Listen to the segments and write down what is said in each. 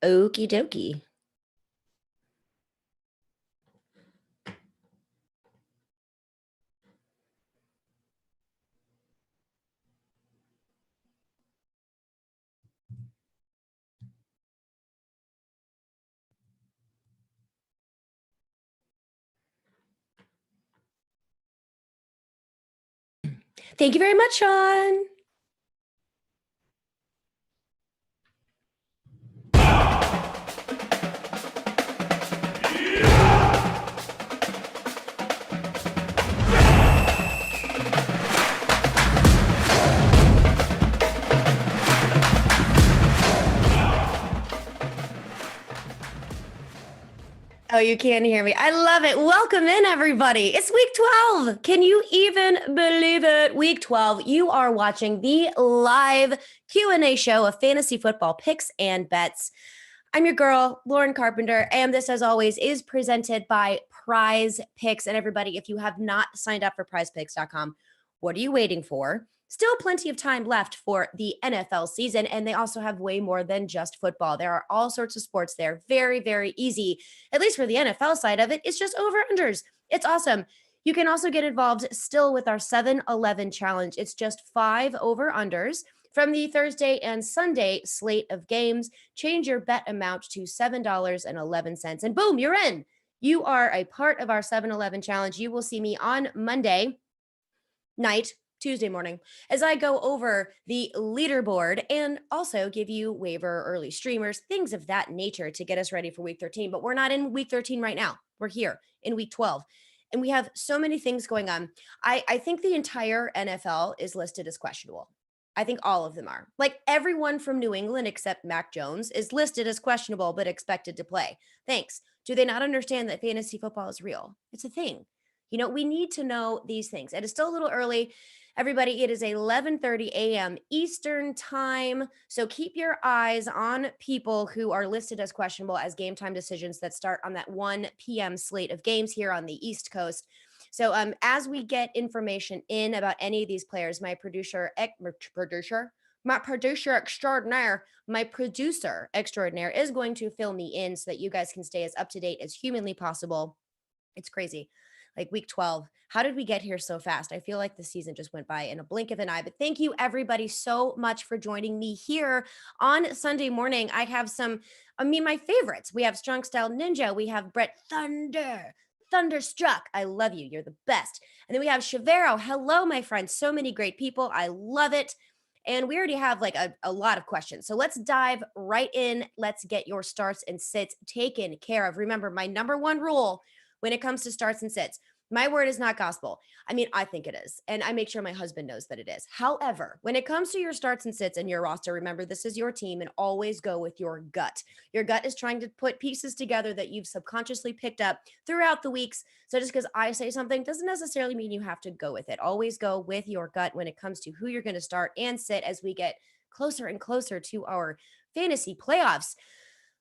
Okie dokie. Thank you very much, Sean. Oh, you can't hear me. I love it. Welcome in, everybody. It's week 12. Can you even believe it? Week 12. You are watching the live Q&A show of fantasy football picks and bets. I'm your girl, Lauren Carpenter, and this, as always, is presented by Prize Picks. And everybody, if you have not signed up for prizepicks.com, what are you waiting for? Still plenty of time left for the NFL season, and they also have way more than just football. There are all sorts of sports there. Very, very easy, at least for the NFL side of it. It's just over-unders. It's awesome. You can also get involved still with our 7-11 challenge. It's just 5 over-unders from the Thursday and Sunday slate of games. Change your bet amount to $7.11, and boom, you're in. You are a part of our 7-11 challenge. You will see me on Monday night, Tuesday morning, as I go over the leaderboard and also give you waiver early streamers, things of that nature to get us ready for week 13. But we're not in week 13 right now. We're here in week 12. And we have so many things going on. I think the entire NFL is listed as questionable. I think all of them are. Like everyone from New England except Mac Jones is listed as questionable but expected to play. Thanks. Do they not understand that fantasy football is real? It's a thing. You know, we need to know these things. It is still a little early. Everybody, it is 11:30 a.m. Eastern time. So keep your eyes on people who are listed as questionable as game time decisions that start on that 1 p.m. slate of games here on the East Coast. So as we get information in about any of these players, my producer extraordinaire is going to fill me in so that you guys can stay as up to date as humanly possible. It's crazy. Like week 12. How did we get here so fast? I feel like the season just went by in a blink of an eye. But thank you, everybody, so much for joining me here on Sunday morning. I have my favorites. We have Strong Style Ninja. We have Brett Thunderstruck. I love you. You're the best. And then we have Chavero. Hello, my friend. So many great people. I love it. And we already have like a lot of questions. So let's dive right in. Let's get your starts and sits taken care of. Remember, my number one rule when it comes to starts and sits, my word is not gospel. I mean, I think it is. And I make sure my husband knows that it is. However, when it comes to your starts and sits and your roster, remember, this is your team and always go with your gut. Your gut is trying to put pieces together that you've subconsciously picked up throughout the weeks. So just because I say something doesn't necessarily mean you have to go with it. Always go with your gut when it comes to who you're going to start and sit as we get closer and closer to our fantasy playoffs.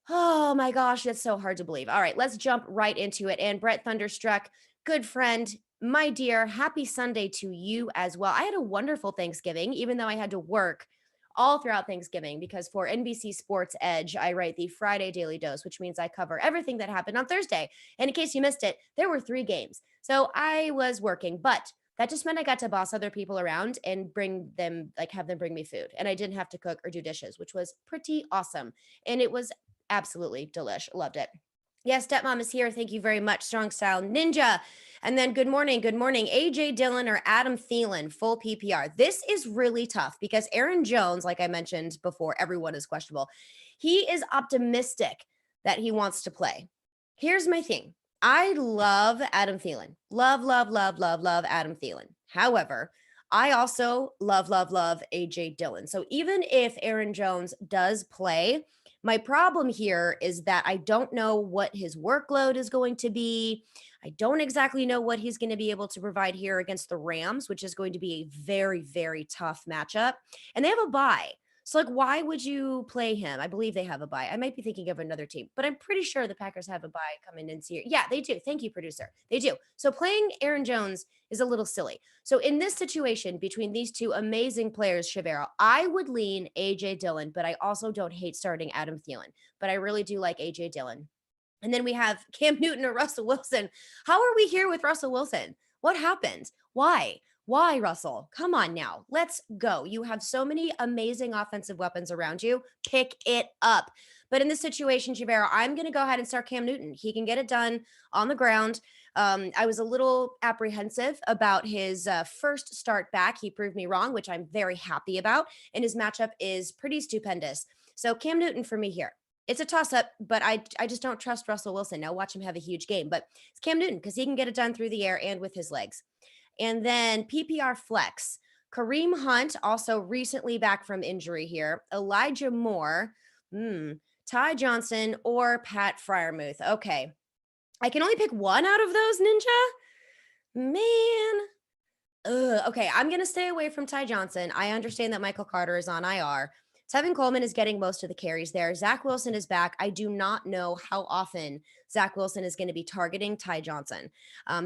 Oh my gosh, that's so hard to believe. All right, let's jump right into it. And Brett Thunderstruck, good friend, my dear, happy Sunday to you as well. I had a wonderful Thanksgiving, even though I had to work all throughout Thanksgiving because for NBC Sports Edge, I write the Friday Daily Dose, which means I cover everything that happened on Thursday. And in case you missed it, there were 3 games. So I was working, but that just meant I got to boss other people around and have them bring me food. And I didn't have to cook or do dishes, which was pretty awesome. And it was absolutely delish. Loved it. Yes, stepmom is here. Thank you very much. Strong Style Ninja. And then good morning. AJ Dillon or Adam Thielen, full PPR. This is really tough because Aaron Jones, like I mentioned before, everyone is questionable. He is optimistic that he wants to play. Here's my thing. I love Adam Thielen. Love Adam Thielen. However, I also love AJ Dillon. So even if Aaron Jones does play, my problem here is that I don't know what his workload is going to be. I don't exactly know what he's going to be able to provide here against the Rams, which is going to be a very, very tough matchup. And they have a bye. So, like, why would you play him? I believe they have a bye. I might be thinking of another team, but I'm pretty sure the Packers have a bye coming into here. Yeah, they do. Thank you, producer. They do. So, playing Aaron Jones is a little silly. So, in this situation between these two amazing players, Shavero, I would lean AJ Dillon, but I also don't hate starting Adam Thielen. But I really do like AJ Dillon. And then we have Cam Newton or Russell Wilson. How are we here with Russell Wilson? What happened? Why? Why, Russell? Come on now. Let's go. You have so many amazing offensive weapons around you. Pick it up. But in this situation, Javera, I'm going to go ahead and start Cam Newton. He can get it done on the ground. I was a little apprehensive about his first start back. He proved me wrong, which I'm very happy about. And his matchup is pretty stupendous. So Cam Newton for me here. It's a toss up, but I just don't trust Russell Wilson. Now watch him have a huge game, but it's Cam Newton because he can get it done through the air and with his legs. And then PPR flex, Kareem Hunt, also recently back from injury here. Elijah Moore, Ty Johnson, or Pat Fryermuth. Okay. I can only pick one out of those, Ninja? Man. Okay, I'm going to stay away from Ty Johnson. I understand that Michael Carter is on IR. Tevin Coleman is getting most of the carries there. Zach Wilson is back. I do not know how often Zach Wilson is going to be targeting Ty Johnson.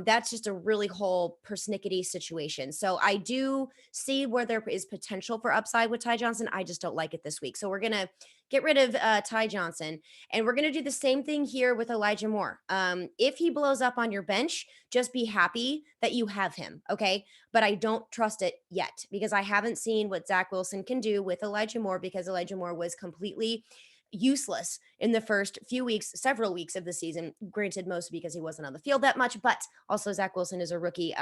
That's just a really whole persnickety situation. So I do see where there is potential for upside with Ty Johnson. I just don't like it this week. So we're going to get rid of Ty Johnson. And we're going to do the same thing here with Elijah Moore. If he blows up on your bench, just be happy that you have him. Okay. But I don't trust it yet because I haven't seen what Zach Wilson can do with Elijah Moore because Elijah Moore was completely useless in the first few weeks, several weeks of the season. Granted, mostly because he wasn't on the field that much, but also Zach Wilson is a rookie.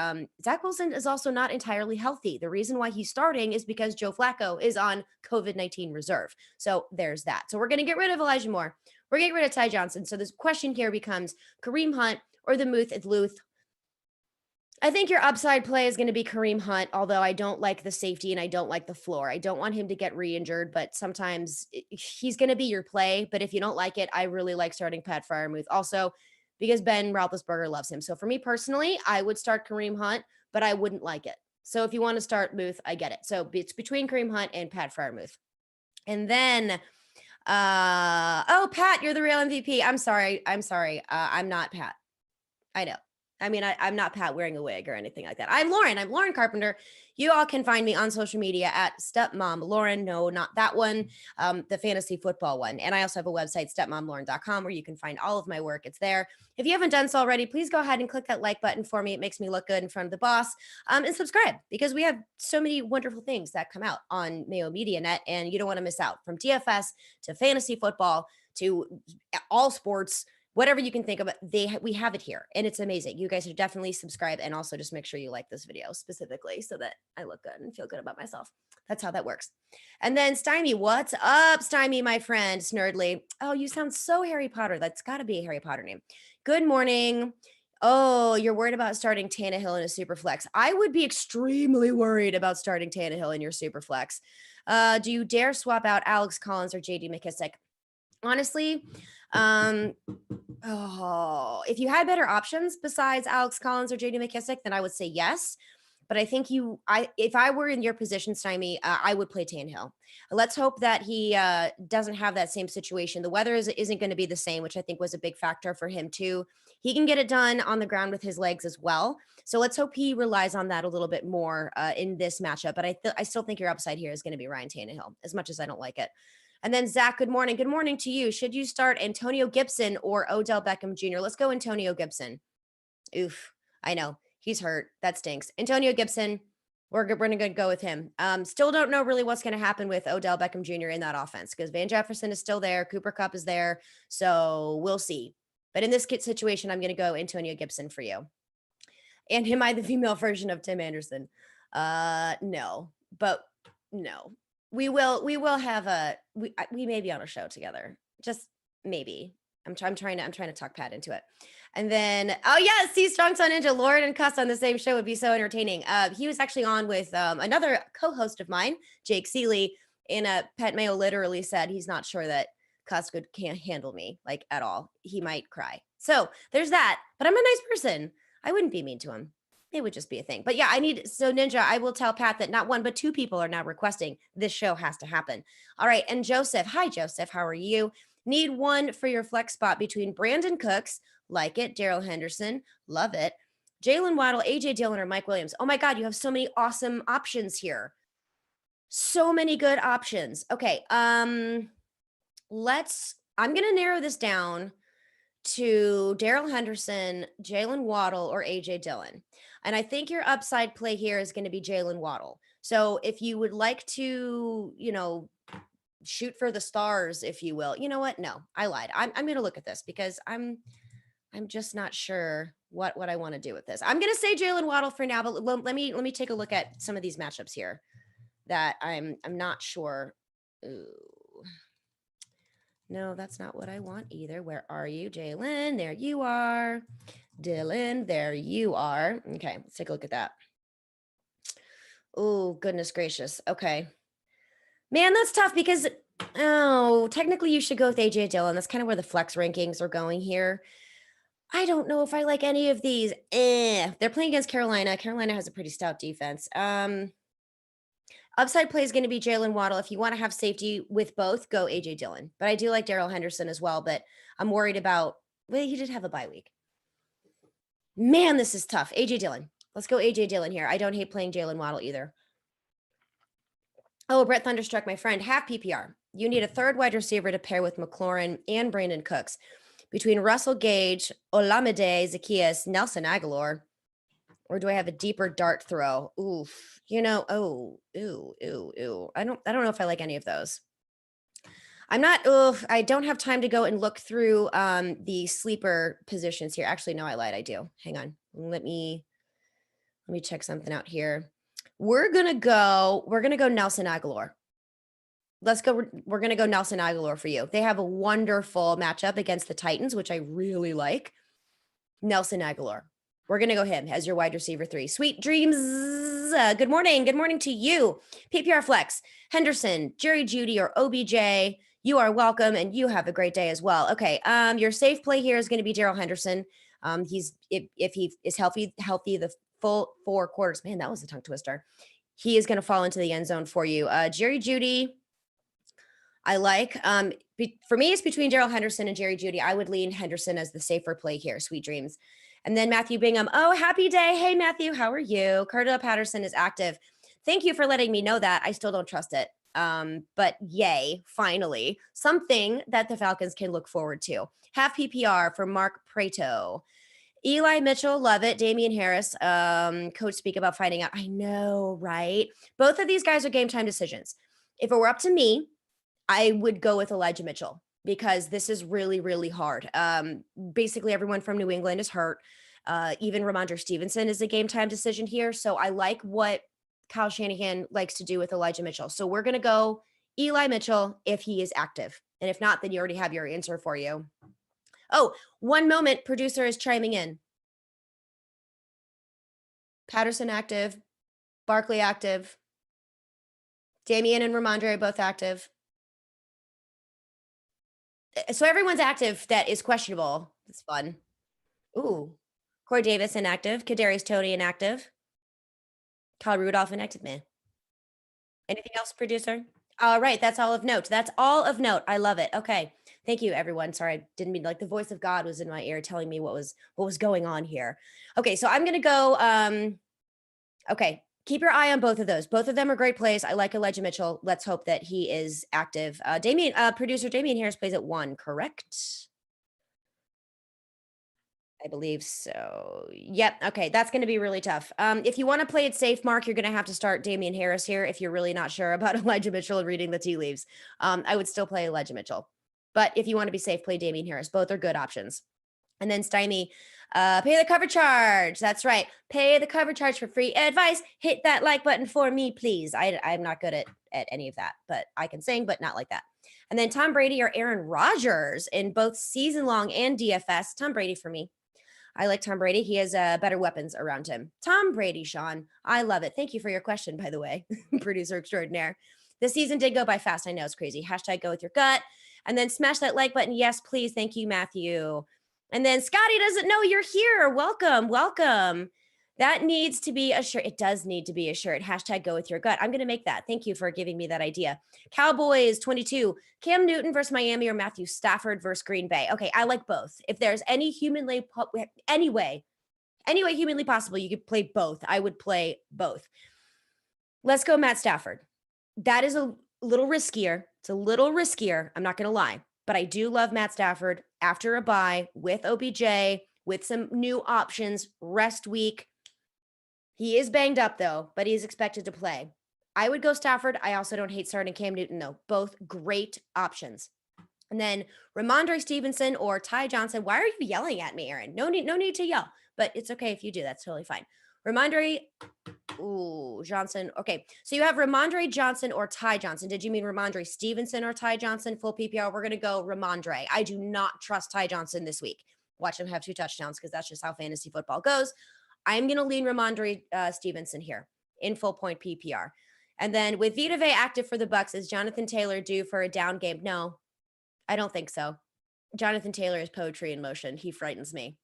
Zach Wilson is also not entirely healthy. The reason why he's starting is because Joe Flacco is on COVID-19 reserve. So there's that. So we're going to get rid of Elijah Moore. We're getting rid of Ty Johnson. So this question here becomes Kareem Hunt or the Muth Luth. I think your upside play is going to be Kareem Hunt, although I don't like the safety and I don't like the floor. I don't want him to get re-injured, but sometimes he's going to be your play. But if you don't like it, I really like starting Pat Fryermuth also because Ben Roethlisberger loves him. So for me personally, I would start Kareem Hunt, but I wouldn't like it. So if you want to start Muth, I get it. So it's between Kareem Hunt and Pat Fryermuth. And then, Pat, you're the real MVP. I'm sorry. I'm not Pat. I know. I mean, I'm not Pat wearing a wig or anything like that. I'm Lauren Carpenter. You all can find me on social media at Stepmom Lauren. No, not that one, the fantasy football one. And I also have a website, stepmomlauren.com, where you can find all of my work. It's there. If you haven't done so already, please go ahead and click that like button for me. It makes me look good in front of the boss. And subscribe because we have so many wonderful things that come out on Mayo Media Net, and you don't want to miss out. From DFS to fantasy football to all sports, whatever you can think of, we have it here and it's amazing. You guys should definitely subscribe and also just make sure you like this video specifically so that I look good and feel good about myself. That's how that works. And then Stymie, what's up, Stymie, my friend, Snurdly? Oh, you sound so Harry Potter. That's got to be a Harry Potter name. Good morning. Oh, you're worried about starting Tannehill in a super flex. I would be extremely worried about starting Tannehill in your super flex. Do you dare swap out Alex Collins or JD McKissick? Honestly, if you had better options besides Alex Collins or JD McKissick, then I would say yes. But I think if I were in your position, Stymie, I would play Tannehill. Let's hope that he doesn't have that same situation. The weather isn't going to be the same, which I think was a big factor for him too. He can get it done on the ground with his legs as well. So let's hope he relies on that a little bit more in this matchup. But I still think your upside here is going to be Ryan Tannehill, as much as I don't like it. And then Zach, good morning. Good morning to you. Should you start Antonio Gibson or Odell Beckham Jr.? Let's go Antonio Gibson. Oof, I know. He's hurt. That stinks. Antonio Gibson, we're going to go with him. Still don't know really what's going to happen with Odell Beckham Jr. in that offense because Van Jefferson is still there. Cooper Kupp is there. So we'll see. But in this situation, I'm going to go Antonio Gibson for you. And am I the female version of Tim Anderson? No, but no. We will have we may be on a show together. Just maybe. I'm trying to talk Pat into it. And then, oh yeah, see Strong Son Ninja, Lauren and Cuss on the same show would be so entertaining. He was actually on with another co-host of mine, Jake Seeley, and Pat Mayo literally said he's not sure that Cuss can't handle me like at all. He might cry. So there's that. But I'm a nice person. I wouldn't be mean to him. It would just be a thing. But yeah, so Ninja, I will tell Pat that not one, but two people are now requesting this show has to happen. All right. And Joseph, hi, Joseph. How are you? Need one for your flex spot between Brandon Cooks, like it, Daryl Henderson, love it, Jalen Waddle, AJ Dillon, or Mike Williams. Oh my God, you have so many awesome options here. So many good options. Okay. I'm gonna narrow this down to Daryl Henderson, Jalen Waddle, or AJ Dillon. And I think your upside play here is going to be Jalen Waddle. So if you would like to, shoot for the stars, if you will. You know what? No, I lied. I'm going to look at this because I'm just not sure what I want to do with this. I'm going to say Jalen Waddle for now, but let me take a look at some of these matchups here that I'm not sure. Ooh. No, that's not what I want either. Where are you, Jalen? There you are. Dylan, there you are. Okay, let's take a look at that. Oh, goodness gracious. Okay. Man, that's tough because, technically you should go with AJ Dillon. That's kind of where the flex rankings are going here. I don't know if I like any of these. They're playing against Carolina. Carolina has a pretty stout defense. Upside play is going to be Jalen Waddle. If you want to have safety with both, go AJ Dillon. But I do like Daryl Henderson as well. But I'm worried about, well, he did have a bye week. Man, this is tough. AJ Dillon. Let's go AJ Dillon here. I don't hate playing Jalen Waddle either. Oh, Brett Thunderstruck, my friend, half PPR. You need a third wide receiver to pair with McLaurin and Brandon Cooks. Between Russell Gage, Olamide, Zacchaeus, Nelson Aguilar, or do I have a deeper dart throw? Oof. I don't know if I like any of those. I don't have time to go and look through the sleeper positions here. Actually, no, I lied. I do. Hang on. Let me check something out here. We're going to go Nelson Aguilar. We're going to go Nelson Aguilar for you. They have a wonderful matchup against the Titans, which I really like. Nelson Aguilar. We're going to go him as your wide receiver 3. Sweet dreams. Good morning. Good morning to you. PPR Flex, Henderson, Jerry Jeudy, or OBJ. You are welcome, and you have a great day as well. Okay. Your safe play here is going to be Daryl Henderson. If he is healthy, the full 4 quarters. Man, that was a tongue twister. He is going to fall into the end zone for you. Jerry Jeudy, I like. For me, it's between Daryl Henderson and Jerry Jeudy. I would lean Henderson as the safer play here. Sweet dreams. And then Matthew Bingham. Oh, happy day. Hey, Matthew, how are you? Cardell Patterson is active. Thank you for letting me know that. I still don't trust it. But yay, finally, something that the Falcons can look forward to. Half PPR for Mark Prato. Eli Mitchell, love it. Damian Harris, coach speak about finding out. I know, right? Both of these guys are game time decisions. If it were up to me, I would go with Elijah Mitchell because this is really, really hard. Basically, everyone from New England is hurt. Even Ramondre Stevenson is a game time decision here. So I like what Kyle Shanahan likes to do with Elijah Mitchell. So we're going to go Eli Mitchell if he is active. And if not, then you already have your answer for you. Oh, one moment. Producer is chiming in. Patterson active. Barkley active. Damian and Ramondre both active. So everyone's active that is questionable. It's fun. Ooh. Corey Davis inactive. Kadarius Toney inactive. Kyle Rudolph inactive. Man. Anything else, producer? All right. That's all of note. That's all of note. I love it. Okay. Thank you, everyone. Sorry, I didn't mean, like, the voice of God was in my ear telling me what was going on here. Okay. So I'm going to go. Okay. Keep your eye on both of those. Both of them are great plays. I like Elijah Mitchell. Let's hope that he is active. Producer Damian Harris plays at 1, correct? I believe so. Yep. Okay. That's going to be really tough. If you want to play it safe, Mark, you're going to have to start Damian Harris here if you're really not sure about Elijah Mitchell and reading the tea leaves. I would still play Elijah Mitchell. But if you want to be safe, play Damian Harris. Both are good options. And then Stymie, pay the cover charge. That's right. Pay the cover charge for free advice. Hit that like button for me, please. I'm not good at any of that, but I can sing, but not like that. And then Tom Brady or Aaron Rodgers in both season long and DFS. Tom Brady for me. I like Tom Brady. He has better weapons around him. Tom Brady, Sean. I love it. Thank you for your question, by the way, producer extraordinaire. This season did go by fast. I know it's crazy. Hashtag go with your gut. And then smash that like button. Yes, please. Thank you, Matthew. And then Scotty doesn't know you're here. Welcome. Welcome. That needs to be a shirt. It does need to be a shirt. Hashtag go with your gut. I'm going to make that. Thank you for giving me that idea. Cowboys 22, Cam Newton versus Miami or Matthew Stafford versus Green Bay. Okay, I like both. If there's any any way humanly possible, you could play both. I would play both. Let's go Matt Stafford. That is a little riskier. It's a little riskier. I'm not going to lie, but I do love Matt Stafford after a bye with OBJ, with some new options, rest week. He is banged up though, but he is expected to play. I would go Stafford. I also don't hate starting Cam Newton though. Both great options. And then Ramondre Stevenson or Ty Johnson. Why are you yelling at me, Aaron? No need to yell, but it's okay if you do. That's totally fine. Ramondre Johnson. Okay, so you have Ramondre Johnson or Ty Johnson. Did you mean Ramondre Stevenson or Ty Johnson? Full PPR. We're going to go Ramondre. I do not trust Ty Johnson this week. Watch him have 2 touchdowns because that's just how fantasy football goes. I'm going to lean Ramondre Stevenson here in full point PPR. And then with Vita Vea active for the Bucks, is Jonathan Taylor due for a down game? No, I don't think so. Jonathan Taylor is poetry in motion. He frightens me.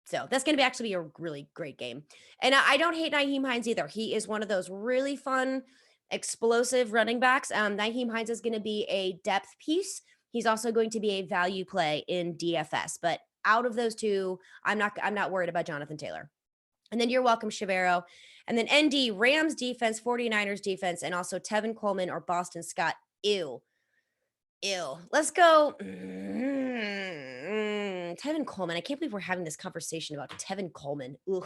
So that's going to actually be a really great game. And I don't hate Nyheim Hines either. He is one of those really fun, explosive running backs. Nyheim Hines is going to be a depth piece. He's also going to be a value play in DFS. But out of those two, I'm not worried about Jonathan Taylor. And then you're welcome, Shavero. And then ND, Rams defense, 49ers defense, and also Tevin Coleman or Boston Scott. Ew. Let's go. Tevin Coleman. I can't believe we're having this conversation about Tevin Coleman. Ugh.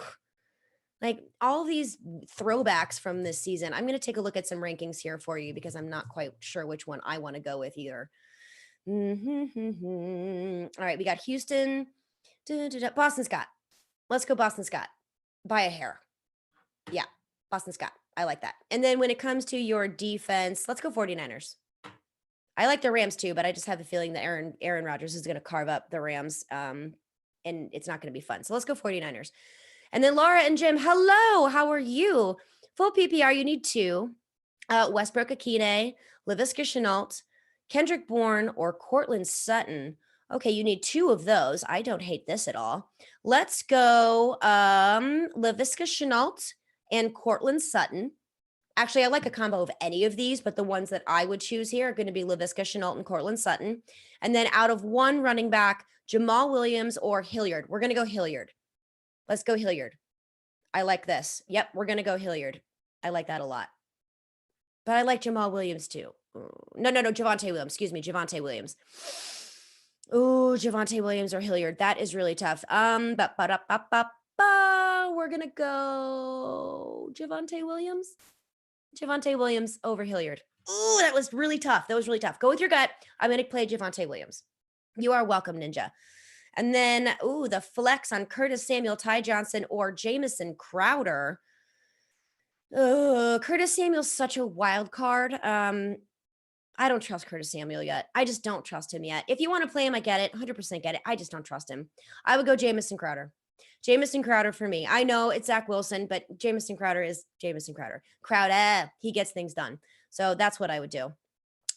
Like all these throwbacks from this season. I'm going to take a look at some rankings here for you because I'm not quite sure which one I want to go with either. All right, we got Houston. Boston Scott. Let's go Boston Scott. By a hair. Yeah, Boston Scott. I like that. And then when it comes to your defense, let's go 49ers. I like the Rams too, but I just have a feeling that Aaron Rodgers is going to carve up the Rams, and it's not going to be fun. So let's go 49ers. And then Laura and Jim, hello. How are you? Full PPR, you need 2. Westbrook Akine, Laviska Shenault, Kendrick Bourne, or Cortland Sutton. Okay, you need 2 of those. I don't hate this at all. Let's go Laviska Shenault and Cortland Sutton. Actually, I like a combo of any of these, but the ones that I would choose here are going to be Laviska Shenault and Cortland Sutton. And then out of one running back, Jamal Williams or Hilliard. We're going to go Hilliard. Let's go Hilliard. I like this. Yep, we're going to go Hilliard. I like that a lot. But I like Jamal Williams too. No, Javonte Williams. Excuse me, Javonte Williams. Oh, Javonte Williams or Hilliard. That is really tough. We're going to go Javonte Williams. Javonte Williams over Hilliard. Oh, that was really tough. Go with your gut. I'm going to play Javonte Williams. You are welcome, Ninja. And then, the flex on Curtis Samuel, Ty Johnson, or Jamison Crowder. Curtis Samuel's such a wild card. I don't trust Curtis Samuel yet. I just don't trust him yet. If you want to play him, I get it. 100% get it. I just don't trust him. I would go Jamison Crowder. Jamison Crowder for me. I know it's Zach Wilson, but Jamison Crowder is Jamison Crowder. Crowder, he gets things done. So that's what I would do.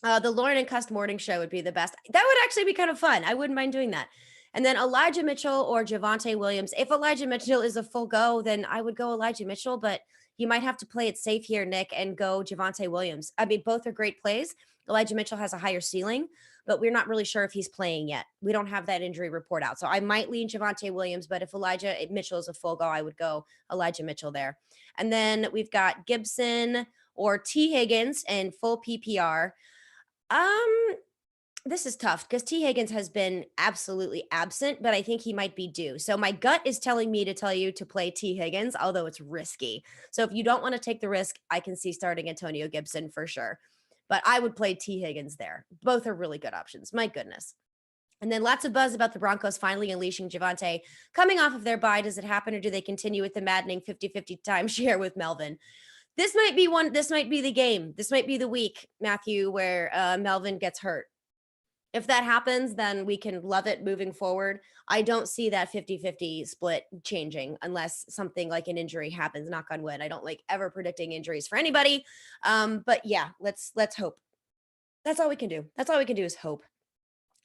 The Lauren and Cust morning show would be the best. That would actually be kind of fun. I wouldn't mind doing that. And then Elijah Mitchell or Javonte Williams. If Elijah Mitchell is a full go, then I would go Elijah Mitchell, but you might have to play it safe here, Nick, and go Javonte Williams. I mean, both are great plays. Elijah Mitchell has a higher ceiling, but we're not really sure if he's playing yet. We don't have that injury report out. So I might lean Javonte Williams, but if Elijah Mitchell is a full go, I would go Elijah Mitchell there. And then we've got Gibson or T. Higgins in full PPR. This is tough because T. Higgins has been absolutely absent, but I think he might be due. So my gut is telling me to tell you to play T. Higgins, although it's risky. So if you don't want to take the risk, I can see starting Antonio Gibson for sure. But I would play T. Higgins there. Both are really good options. My goodness. And then lots of buzz about the Broncos finally unleashing Javonte. Coming off of their bye, does it happen or do they continue with the maddening 50-50 timeshare with Melvin? This might be the game. This might be the week, Matthew, where Melvin gets hurt. If that happens, then we can love it moving forward. I don't see that 50-50 split changing unless something like an injury happens, knock on wood. I don't like ever predicting injuries for anybody. But yeah, let's hope. That's all we can do. That's all we can do is hope.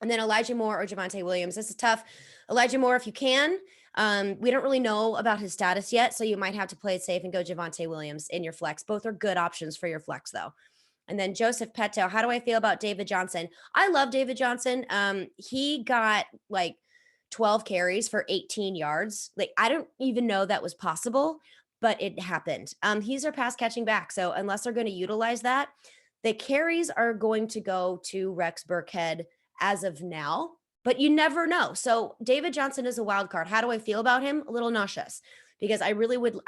And then Elijah Moore or Javonte Williams. This is tough. Elijah Moore, if you can. We don't really know about his status yet, so you might have to play it safe and go Javonte Williams in your flex. Both are good options for your flex, though. And then Joseph Petto, how do I feel about David Johnson? I love David Johnson. He got like 12 carries for 18 yards. Like, I don't even know that was possible, but it happened. He's our pass catching back. So unless they're going to utilize that, the carries are going to go to Rex Burkhead as of now, but you never know. So David Johnson is a wild card. How do I feel about him? A little nauseous, because I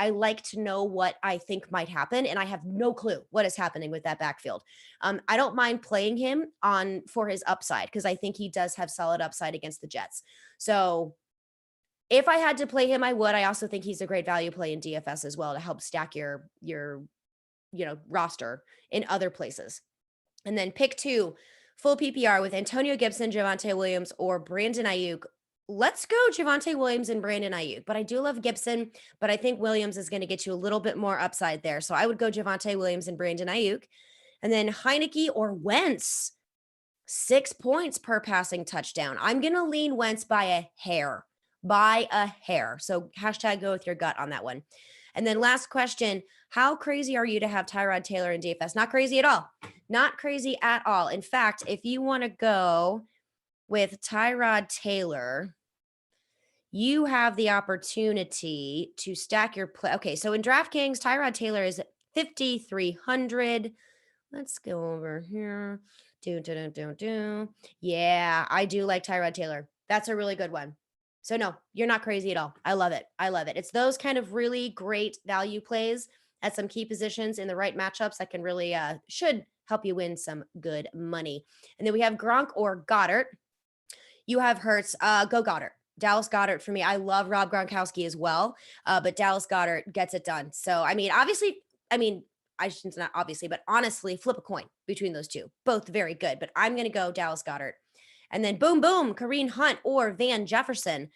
like to know what I think might happen, and I have no clue what is happening with that backfield. I don't mind playing him on for his upside, because I think he does have solid upside against the Jets. So if I had to play him, I would. I also think he's a great value play in DFS as well to help stack your roster in other places. And then pick 2, full PPR with Antonio Gibson, Javonte Williams, or Brandon Ayuk. Let's go Javonte Williams and Brandon Ayuk. But I do love Gibson, but I think Williams is going to get you a little bit more upside there. So I would go Javonte Williams and Brandon Ayuk. And then Heineke or Wentz, 6 points per passing touchdown. I'm going to lean Wentz by a hair. So hashtag go with your gut on that one. And then last question, how crazy are you to have Tyrod Taylor in DFS? Not crazy at all. Not crazy at all. In fact, if you want to go with Tyrod Taylor, you have the opportunity to stack your play. Okay, so in DraftKings, Tyrod Taylor is 5,300. Let's go over here. Yeah, I do like Tyrod Taylor. That's a really good one. So no, you're not crazy at all. I love it. I love it. It's those kind of really great value plays at some key positions in the right matchups that can really should help you win some good money. And then we have Gronk or Goddard. You have Hurts. Go Goddard. Dallas Goddard for me. I love Rob Gronkowski as well, but Dallas Goddard gets it done. So, I mean, I shouldn't, not obviously, but honestly, flip a coin between those two. Both very good, but I'm going to go Dallas Goddard. And then boom, Kareem Hunt or Van Jefferson.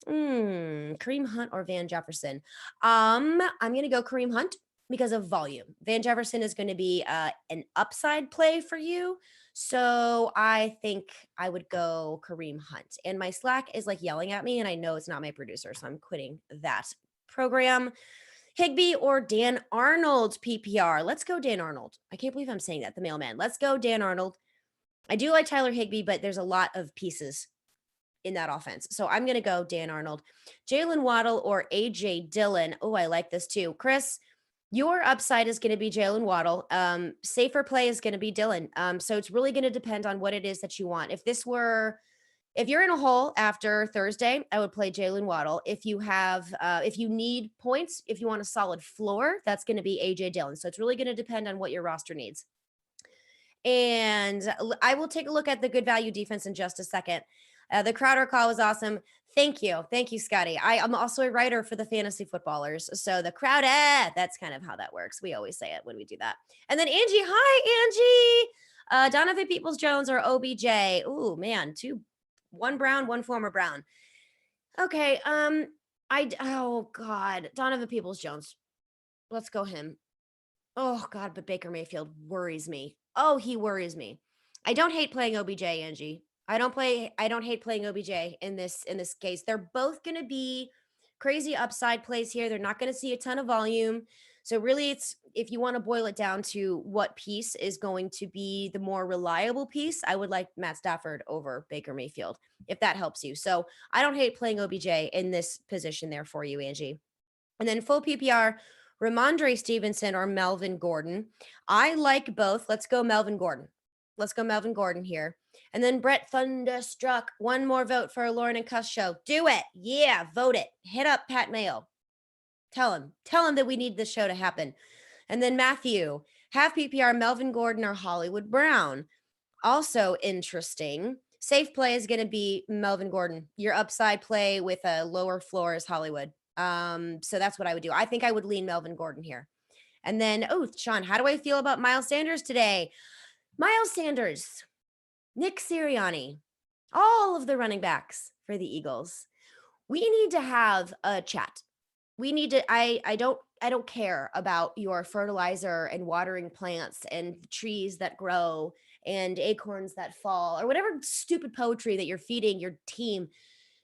Kareem Hunt or Van Jefferson. I'm going to go Kareem Hunt because of volume. Van Jefferson is going to be an upside play for you. So I think I would go Kareem Hunt. And my Slack is like yelling at me, and I know it's not my producer, so I'm quitting that program. Higbee or Dan Arnold PPR. Let's go Dan Arnold. I can't believe I'm saying that, the mailman. Let's go Dan Arnold. I do like Tyler Higbee, but there's a lot of pieces in that offense. So I'm going to go Dan Arnold. Jalen Waddle or AJ Dillon. Oh, I like this too. Chris, your upside is going to be Jalen Waddle. Safer play is going to be Dillon. So it's really going to depend on what it is that you want. If you're in a hole after Thursday, I would play Jalen Waddle. If you need points, if you want a solid floor, that's going to be AJ Dillon. So it's really going to depend on what your roster needs. And I will take a look at the good value defense in just a second. The Crowder call was awesome. Thank you. Thank you, Scotty. I'm also a writer for the Fantasy Footballers. So the Crowder, that's kind of how that works. We always say it when we do that. And then Angie, hi, Angie. Donovan Peoples-Jones or OBJ. Ooh, man, one Brown, one former Brown. Okay, oh, God. Donovan Peoples-Jones. Let's go him. Oh, God, but Baker Mayfield worries me. Oh, he worries me. I don't hate playing OBJ, Angie. I don't hate playing OBJ in this case. They're both going to be crazy upside plays here. They're not going to see a ton of volume. So really, it's, if you want to boil it down to what piece is going to be the more reliable piece, I would like Matt Stafford over Baker Mayfield, if that helps you. So I don't hate playing OBJ in this position there for you, Angie. And then full PPR, Ramondre Stevenson or Melvin Gordon. I like both. Let's go Melvin Gordon. Let's go Melvin Gordon here. And then Brett Thunderstruck. One more vote for a Lauren and Cuss show. Do it. Yeah, vote it. Hit up Pat Mayo. Tell him that we need this show to happen. And then Matthew, half PPR, Melvin Gordon or Hollywood Brown. Also interesting. Safe play is going to be Melvin Gordon. Your upside play with a lower floor is Hollywood. So that's what I would do. I think I would lean Melvin Gordon here. And then, Sean, how do I feel about Miles Sanders today? Miles Sanders, Nick Sirianni, all of the running backs for the Eagles. We need to have a chat. We need to, I don't care about your fertilizer and watering plants and trees that grow and acorns that fall or whatever stupid poetry that you're feeding your team.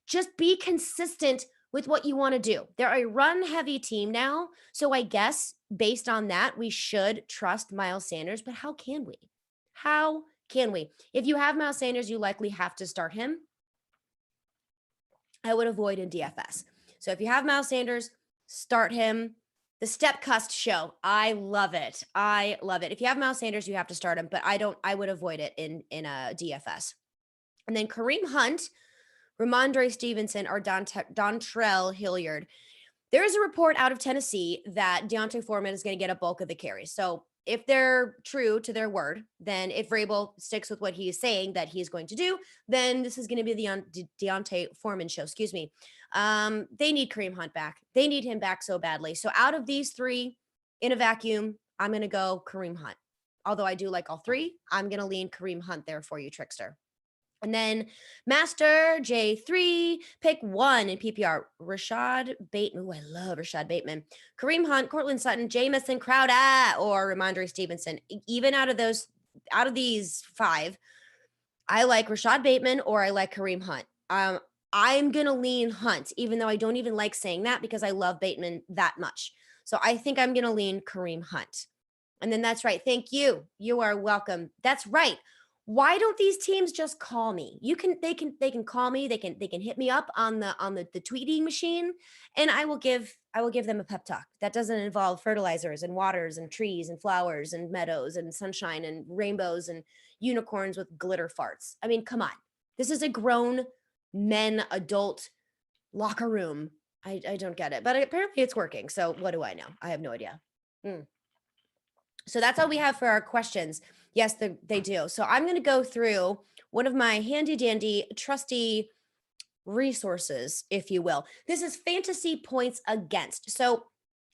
Just be consistent with what you want to do. They're a run heavy team now. So I guess based on that, we should trust Miles Sanders. But how can we? How can we? If you have Miles Sanders, you likely have to start him. I would avoid in DFS. So if you have Miles Sanders, start him. The Step Cust show. I love it. I love it. If you have Miles Sanders, you have to start him, but I would avoid it in a DFS. And then Kareem Hunt, Ramondre Stevenson, or Dontrell Hilliard. There is a report out of Tennessee that Deontay Foreman is going to get a bulk of the carries. So if they're true to their word, then if Vrabel sticks with what he is saying that he's going to do, then this is going to be the Deontay Foreman show. Excuse me. They need Kareem Hunt back. They need him back so badly. So out of these three in a vacuum, I'm going to go Kareem Hunt. Although I do like all three, I'm going to lean Kareem Hunt there for you, Trickster. And then Master J3, pick 1 in PPR. Rashad Bateman. Oh, I love Rashad Bateman. Kareem Hunt, Cortland Sutton, Jamison Crowder, or Ramondre Stevenson. Even out of these 5, I like Rashad Bateman or I like Kareem Hunt. I'm going to lean Hunt, even though I don't even like saying that because I love Bateman that much. So I think I'm going to lean Kareem Hunt. And then that's right. Thank you. You are welcome. That's right. Why don't these teams just call me? They can call me. They can hit me up on the tweeting machine, and I will give them a pep talk that doesn't involve fertilizers and waters and trees and flowers and meadows and sunshine and rainbows and unicorns with glitter farts. I mean, come on. This is a grown men adult locker room. I don't get it, but apparently it's working. So what do I know? I have no idea. So that's all we have for our questions. Yes, they do. So I'm going to go through one of my handy dandy trusty resources, if you will. This is fantasy points against. So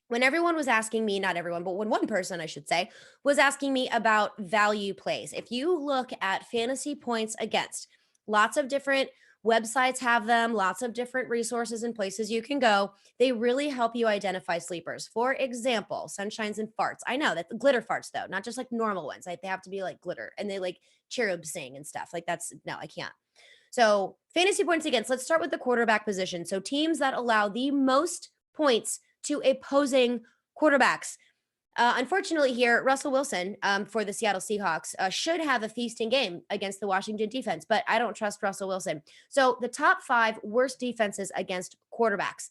when everyone was asking me, not everyone, but when one person, I should say, was asking me about value plays, if you look at fantasy points against, lots of different websites have them, lots of different resources and places you can go. They really help you identify sleepers. For example, sunshines and farts. I know that glitter farts though, not just like normal ones. Like they have to be like glitter and they like cherub sing and stuff. Like no, I can't. So fantasy points against, let's start with the quarterback position. So teams that allow the most points to opposing quarterbacks. Unfortunately here, Russell Wilson for the Seattle Seahawks should have a feasting game against the Washington defense, but I don't trust Russell Wilson. So the top 5 worst defenses against quarterbacks.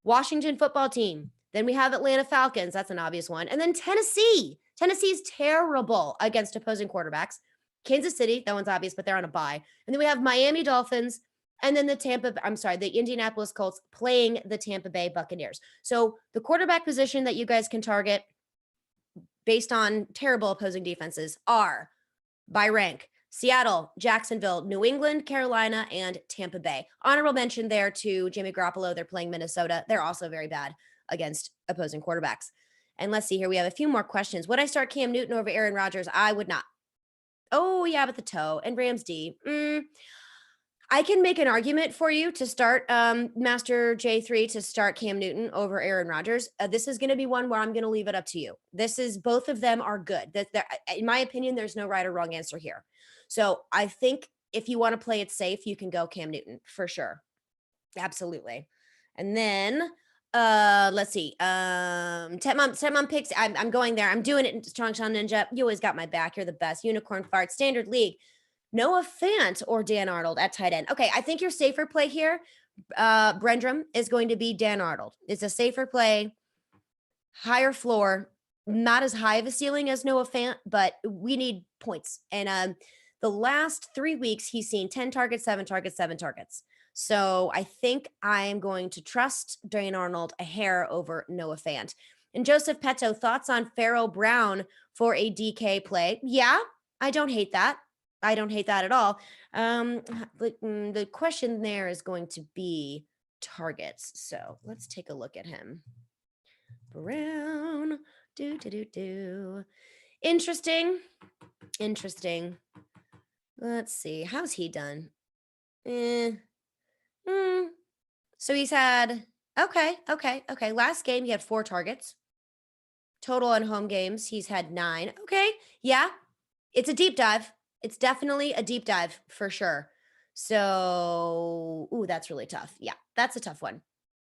Washington football team. Then we have Atlanta Falcons. That's an obvious one. And then Tennessee. Tennessee's terrible against opposing quarterbacks. Kansas City, that one's obvious, but they're on a bye. And then we have Miami Dolphins. And then the Indianapolis Colts playing the Tampa Bay Buccaneers. So the quarterback position that you guys can target based on terrible opposing defenses are, by rank, Seattle, Jacksonville, New England, Carolina, and Tampa Bay. Honorable mention there to Jimmy Garoppolo. They're playing Minnesota. They're also very bad against opposing quarterbacks. And let's see here. We have a few more questions. Would I start Cam Newton over Aaron Rodgers? I would not. Oh, yeah, but the toe and Rams D. I can make an argument for you to start Master J3 to start Cam Newton over Aaron Rodgers. This is going to be one where I'm going to leave it up to you. Both of them are good. In my opinion, there's no right or wrong answer here. So I think if you want to play it safe, you can go Cam Newton for sure. Absolutely. And then let's see. Tetmom picks. I'm going there. I'm doing it. Strong Sean Ninja. You always got my back. You're the best. Unicorn Fart. Standard League. Noah Fant or Dan Arnold at tight end. Okay, I think your safer play here, Brendrum, is going to be Dan Arnold. It's a safer play, higher floor, not as high of a ceiling as Noah Fant, but we need points. And the last 3 weeks, he's seen 10 targets, 7 targets, 7 targets. So I think I'm going to trust Dan Arnold a hair over Noah Fant. And Joseph Petto, thoughts on Pharaoh Brown for a DK play? Yeah, I don't hate that. I don't hate that at all. The question there is going to be targets. So let's take a look at him. Brown. Interesting. Let's see. How's he done? So he's had, okay. Last game, he had 4 targets. Total on home games, he's had 9. Okay. Yeah. It's a deep dive. It's definitely a deep dive for sure. So, that's really tough. Yeah, that's a tough one.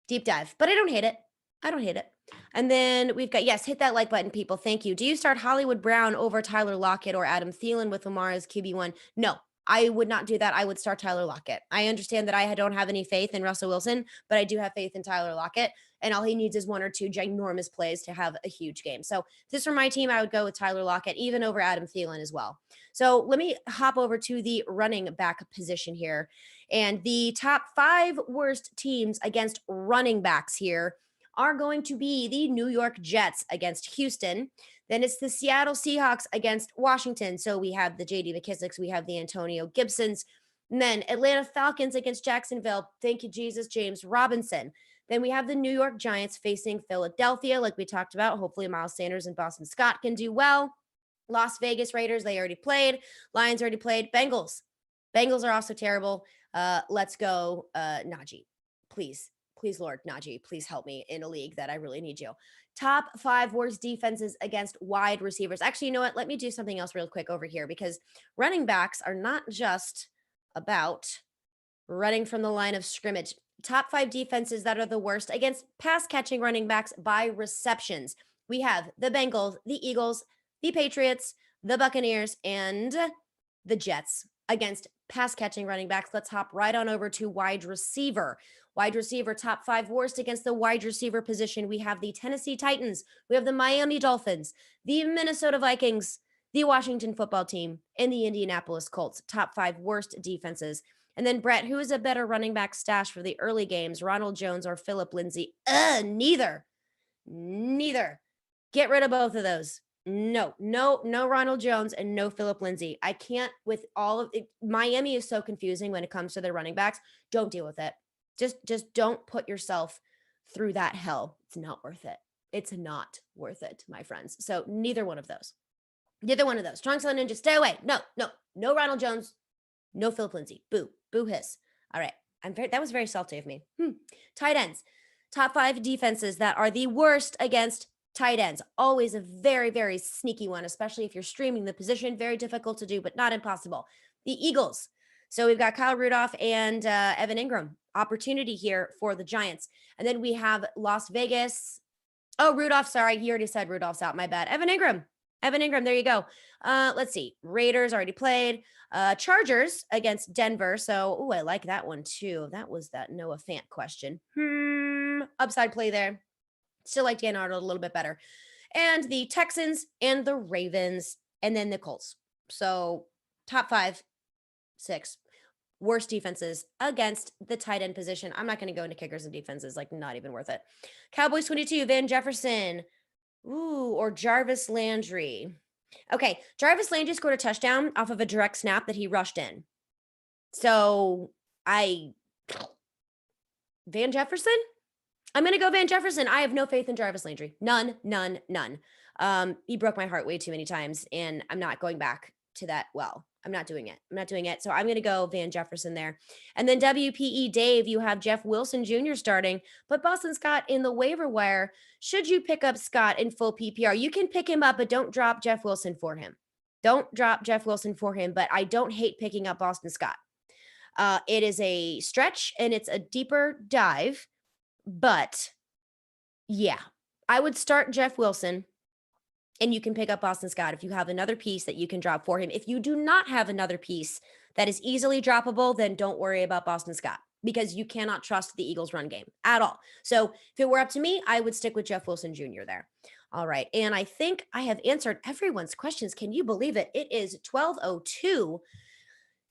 Deep dive, but I don't hate it. I don't hate it. And then we've got, yes, hit that like button, people. Thank you. Do you start Hollywood Brown over Tyler Lockett or Adam Thielen with Lamar as QB1? No, I would not do that. I would start Tyler Lockett. I understand that I don't have any faith in Russell Wilson, but I do have faith in Tyler Lockett. And all he needs is one or two ginormous plays to have a huge game. So this for my team, I would go with Tyler Lockett, even over Adam Thielen as well. So let me hop over to the running back position here. And the top 5 worst teams against running backs here are going to be the New York Jets against Houston. Then it's the Seattle Seahawks against Washington. So we have the JD McKissicks, we have the Antonio Gibsons. And then Atlanta Falcons against Jacksonville. Thank you, Jesus, James Robinson. Then we have the New York Giants facing Philadelphia, like we talked about. Hopefully Miles Sanders and Boston Scott can do well. Las Vegas Raiders, they already played. Lions already played. Bengals. Bengals are also terrible. Let's go, Najee. Please, Lord, Najee, please help me in a league that I really need you. Top 5 worst defenses against wide receivers. Actually, you know what? Let me do something else real quick over here, because running backs are not just about running from the line of scrimmage. Top 5 defenses that are the worst against pass catching running backs by receptions. We have the Bengals, the Eagles, the Patriots, the Buccaneers, and the Jets against pass catching running backs. Let's hop right on over to wide receiver. Wide receiver, top 5 worst against the wide receiver position. We have the Tennessee Titans, we have the Miami Dolphins, the Minnesota Vikings, the Washington football team, and the Indianapolis Colts. Top 5 worst defenses. And then, Brett, who is a better running back stash for the early games, Ronald Jones or Philip Lindsay? Neither. Get rid of both of those. No Ronald Jones and no Philip Lindsay. I can't with all of it. Miami is so confusing when it comes to their running backs. Don't deal with it. Just don't put yourself through that hell. It's not worth it. It's not worth it, my friends. So neither one of those. Strong Silent Ninja, stay away. No Ronald Jones, no Philip Lindsay. Boo hiss. All right. That was very salty of me. Tight ends. Top 5 defenses that are the worst against tight ends. Always a very, very sneaky one, especially if you're streaming the position. Very difficult to do, but not impossible. The Eagles. So we've got Kyle Rudolph and Evan Ingram. Opportunity here for the Giants. And then we have Las Vegas. Oh, Rudolph. Sorry. He already said Rudolph's out. My bad. Evan Ingram. There you go. Let's see. Raiders already played. Chargers against Denver. So, I like that one too. That was that Noah Fant question. Upside play there. Still like Dan Arnold a little bit better. And the Texans and the Ravens, and then the Colts. So top 5, 6 worst defenses against the tight end position. I'm not going to go into kickers and defenses, like not even worth it. Cowboys 22, Van Jefferson. Or Jarvis Landry. Okay, Jarvis Landry scored a touchdown off of a direct snap that he rushed in. So Van Jefferson? I'm going to go Van Jefferson. I have no faith in Jarvis Landry. None. He broke my heart way too many times, and I'm not going back to that. Well, I'm not doing it. So I'm going to go Van Jefferson there. And then WPE Dave, you have Jeff Wilson Jr. starting, but Boston Scott in the waiver wire. Should you pick up Scott in full PPR? You can pick him up, but don't drop Jeff Wilson for him. But I don't hate picking up Boston Scott. It is a stretch and it's a deeper dive, but yeah, I would start Jeff Wilson. And you can pick up Boston Scott if you have another piece that you can drop for him. If you do not have another piece that is easily droppable, then don't worry about Boston Scott, because you cannot trust the Eagles' run game at all. So if it were up to me, I would stick with Jeff Wilson Jr. there. All right. And I think I have answered everyone's questions. Can you believe it? It is 12:02.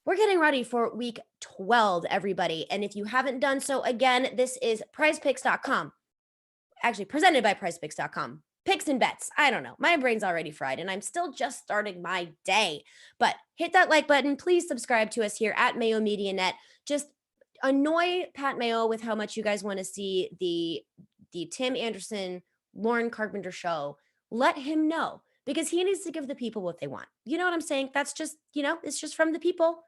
We're getting ready for week 12, everybody. And if you haven't done so, again, this is prizepicks.com. Actually, presented by prizepicks.com. Picks and bets. I don't know. My brain's already fried and I'm still just starting my day. But hit that like button. Please subscribe to us here at Mayo Media Net. Just annoy Pat Mayo with how much you guys want to see the Tim Anderson, Lauren Carpenter show. Let him know, because he needs to give the people what they want. You know what I'm saying? That's just, it's just from the people.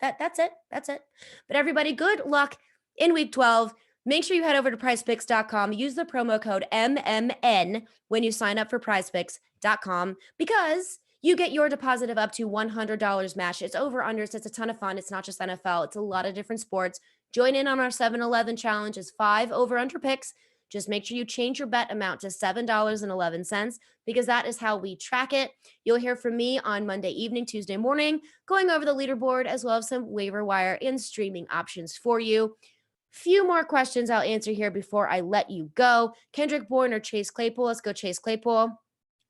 That's it. But everybody, good luck in week 12. Make sure you head over to prizepicks.com. Use the promo code MMN when you sign up for prizepicks.com, because you get your deposit of up to $100 matched. It's over unders. It's a ton of fun. It's not just NFL. It's a lot of different sports. Join in on our 7-Eleven challenge. It's 5 over under picks. Just make sure you change your bet amount to $7.11 because that is how we track it. You'll hear from me on Monday evening, Tuesday morning, going over the leaderboard as well as some waiver wire and streaming options for you. Few more questions I'll answer here before I let you go. Kendrick Bourne or Chase Claypool? Let's go Chase Claypool.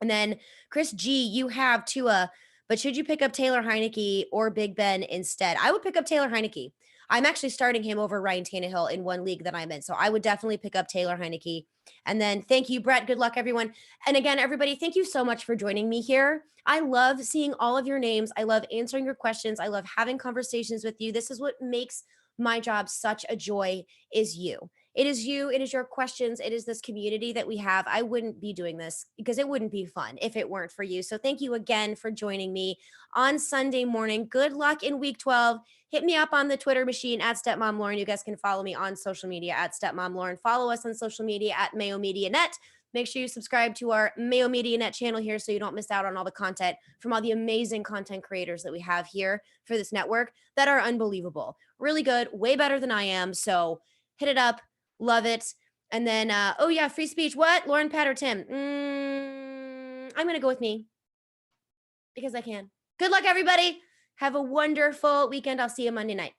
And then Chris G, you have Tua, but should you pick up Taylor Heineke or Big Ben instead? I would pick up Taylor Heineke. I'm actually starting him over Ryan Tannehill in one league that I'm in. So I would definitely pick up Taylor Heineke. And then thank you, Brett. Good luck, everyone. And again, everybody, thank you so much for joining me here. I love seeing all of your names. I love answering your questions. I love having conversations with you. This is what makes my job such a joy is you. It is you. It is your questions. It is this community that we have. I wouldn't be doing this because it wouldn't be fun if it weren't for you. So thank you again for joining me on Sunday morning. Good luck in week 12. Hit me up on the Twitter machine at Stepmom Lauren. You guys can follow me on social media at Stepmom Lauren. Follow us on social media at Mayo Media Net. Make sure you subscribe to our Mayo Media Net channel here so you don't miss out on all the content from all the amazing content creators that we have here for this network that are unbelievable. Really good, way better than I am. So hit it up. Love it. And then, oh yeah, free speech. What? Lauren, Pat, or Tim? I'm going to go with me because I can. Good luck, everybody. Have a wonderful weekend. I'll see you Monday night.